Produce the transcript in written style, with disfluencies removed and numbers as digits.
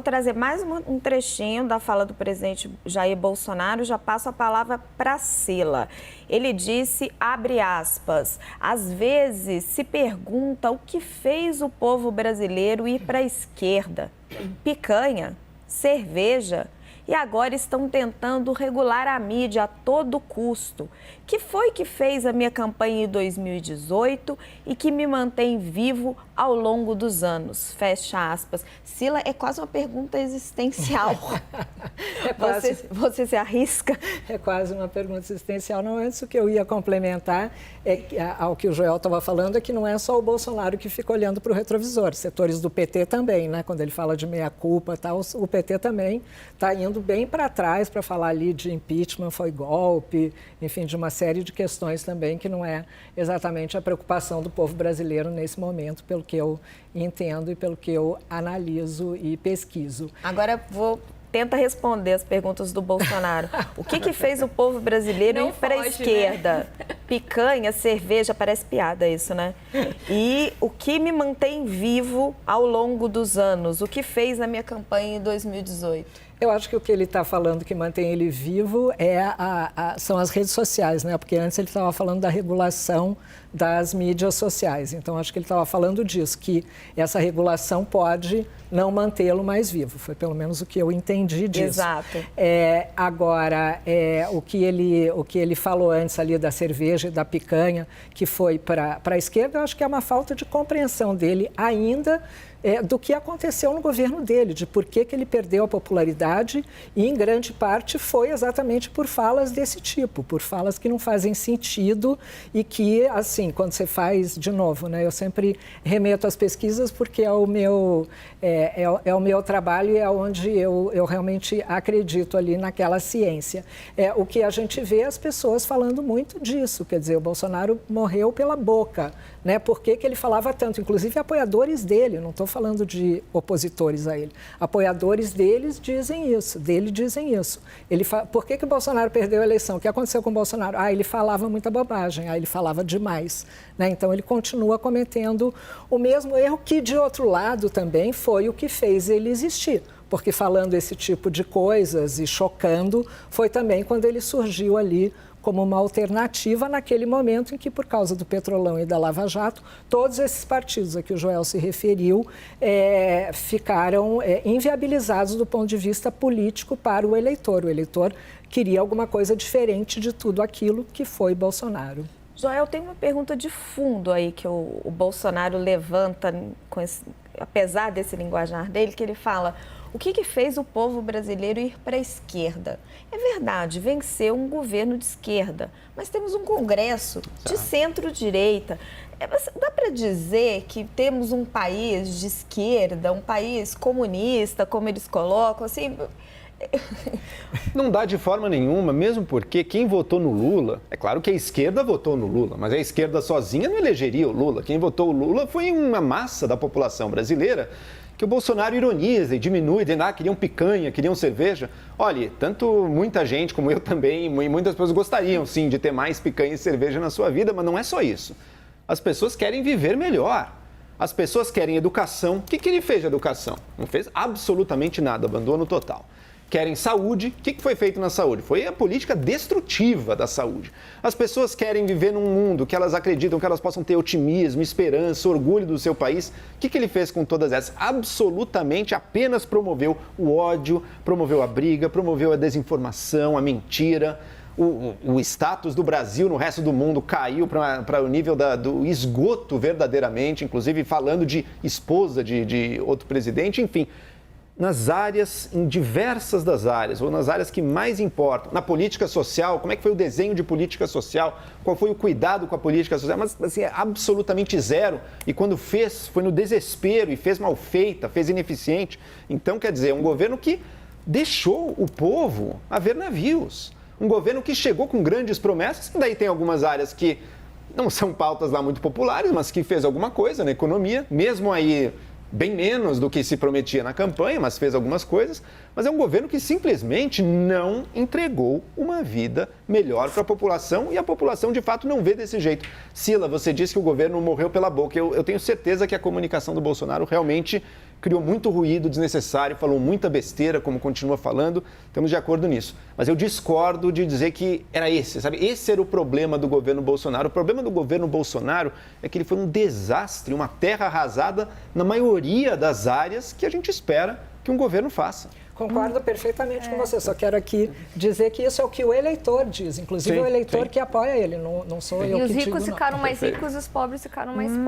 Vou trazer mais um trechinho da fala do presidente Jair Bolsonaro, já passo a palavra para Sila. Ele disse, abre aspas, às vezes se pergunta o que fez o povo brasileiro ir para a esquerda. Picanha, cerveja e agora estão tentando regular a mídia a todo custo. Que foi que fez a minha campanha em 2018 e que me mantém vivo ao longo dos anos? Fecha aspas. Sila, é quase uma pergunta existencial. Você se arrisca? É quase uma pergunta existencial. Não, antes o que eu ia complementar ao que o Joel estava falando é que não é só o Bolsonaro que fica olhando para o retrovisor. Setores do PT também, né? Quando ele fala de meia-culpa, tal, o PT também está indo bem para trás para falar ali de impeachment, foi golpe, enfim, de uma série de questões também que não é exatamente a preocupação do povo brasileiro nesse momento, pelo que eu entendo e pelo que eu analiso e pesquiso. Agora tenta responder as perguntas do Bolsonaro. O que fez o povo brasileiro ir para a esquerda? Né? Picanha, cerveja, parece piada isso, né? E o que me mantém vivo ao longo dos anos? O que fez na minha campanha em 2018? Eu acho que o que ele está falando que mantém ele vivo são as redes sociais, né? Porque antes ele estava falando da regulação das mídias sociais. Então, acho que ele estava falando disso, que essa regulação pode não mantê-lo mais vivo. Foi pelo menos o que eu entendi disso. Exato. Agora, o que ele falou antes ali da cerveja e da picanha, que foi para a esquerda, eu acho que é uma falta de compreensão dele ainda do que aconteceu no governo dele, de por que ele perdeu a popularidade e, em grande parte, foi exatamente por falas desse tipo, por falas que não fazem sentido e que, assim, quando você faz, de novo, né, eu sempre remeto às pesquisas porque é o meu trabalho e é onde eu realmente acredito ali naquela ciência. O que a gente vê as pessoas falando muito disso, quer dizer, o Bolsonaro morreu pela boca, né? Por que ele falava tanto? Inclusive apoiadores dele, não estou falando de opositores a ele, apoiadores dele dizem isso. Por que o Bolsonaro perdeu a eleição? O que aconteceu com o Bolsonaro? Ele falava muita bobagem, ele falava demais, né? Então ele continua cometendo o mesmo erro que, de outro lado, também foi o que fez ele existir. Porque falando esse tipo de coisas e chocando, foi também quando ele surgiu ali como uma alternativa naquele momento em que, por causa do Petrolão e da Lava Jato, todos esses partidos a que o Joel se referiu ficaram inviabilizados do ponto de vista político para o eleitor. O eleitor queria alguma coisa diferente de tudo aquilo que foi Bolsonaro. Joel, tem uma pergunta de fundo aí que o Bolsonaro levanta, apesar desse linguajar dele, que ele fala: o que fez o povo brasileiro ir para a esquerda? É verdade, venceu um governo de esquerda, mas temos um Congresso de centro-direita. Dá para dizer que temos um país de esquerda, um país comunista, como eles colocam, assim? Não dá de forma nenhuma, mesmo porque quem votou no Lula, é claro que a esquerda votou no Lula, mas a esquerda sozinha não elegeria o Lula. Quem votou o Lula foi uma massa da população brasileira que o Bolsonaro ironiza e diminui, dizendo, queriam picanha, queriam cerveja. Olha, tanto muita gente como eu também, e muitas pessoas gostariam, sim, de ter mais picanha e cerveja na sua vida, mas não é só isso. As pessoas querem viver melhor. As pessoas querem educação. O que ele fez de educação? Não fez absolutamente nada, abandono total. Querem saúde. O que foi feito na saúde? Foi a política destrutiva da saúde. As pessoas querem viver num mundo que elas acreditam que elas possam ter otimismo, esperança, orgulho do seu país. O que ele fez com todas essas? Absolutamente apenas promoveu o ódio, promoveu a briga, promoveu a desinformação, a mentira. O status do Brasil no resto do mundo caiu para o nível do esgoto verdadeiramente, inclusive falando de esposa de outro presidente, enfim. Nas áreas, em diversas das áreas, ou nas áreas que mais importam. Na política social, como é que foi o desenho de política social? Qual foi o cuidado com a política social? Mas, assim, é absolutamente zero. E quando fez, foi no desespero e fez mal feita, fez ineficiente. Então, quer dizer, um governo que deixou o povo a ver navios. Um governo que chegou com grandes promessas, e daí tem algumas áreas que não são pautas lá muito populares, mas que fez alguma coisa na economia, mesmo aí bem menos do que se prometia na campanha, mas fez algumas coisas. Mas é um governo que simplesmente não entregou uma vida melhor para a população e a população, de fato, não vê desse jeito. Sila, você disse que o governo morreu pela boca. Eu tenho certeza que a comunicação do Bolsonaro realmente criou muito ruído desnecessário, falou muita besteira, como continua falando, estamos de acordo nisso. Mas eu discordo de dizer que era esse, sabe? Esse era o problema do governo Bolsonaro. O problema do governo Bolsonaro é que ele foi um desastre, uma terra arrasada na maioria das áreas que a gente espera que um governo faça. Concordo perfeitamente com você, só quero aqui dizer que isso é o que o eleitor diz, inclusive o eleitor que apoia ele, não sou eu que digo. E os ricos não. ficaram mais ricos e os pobres ficaram mais pobres.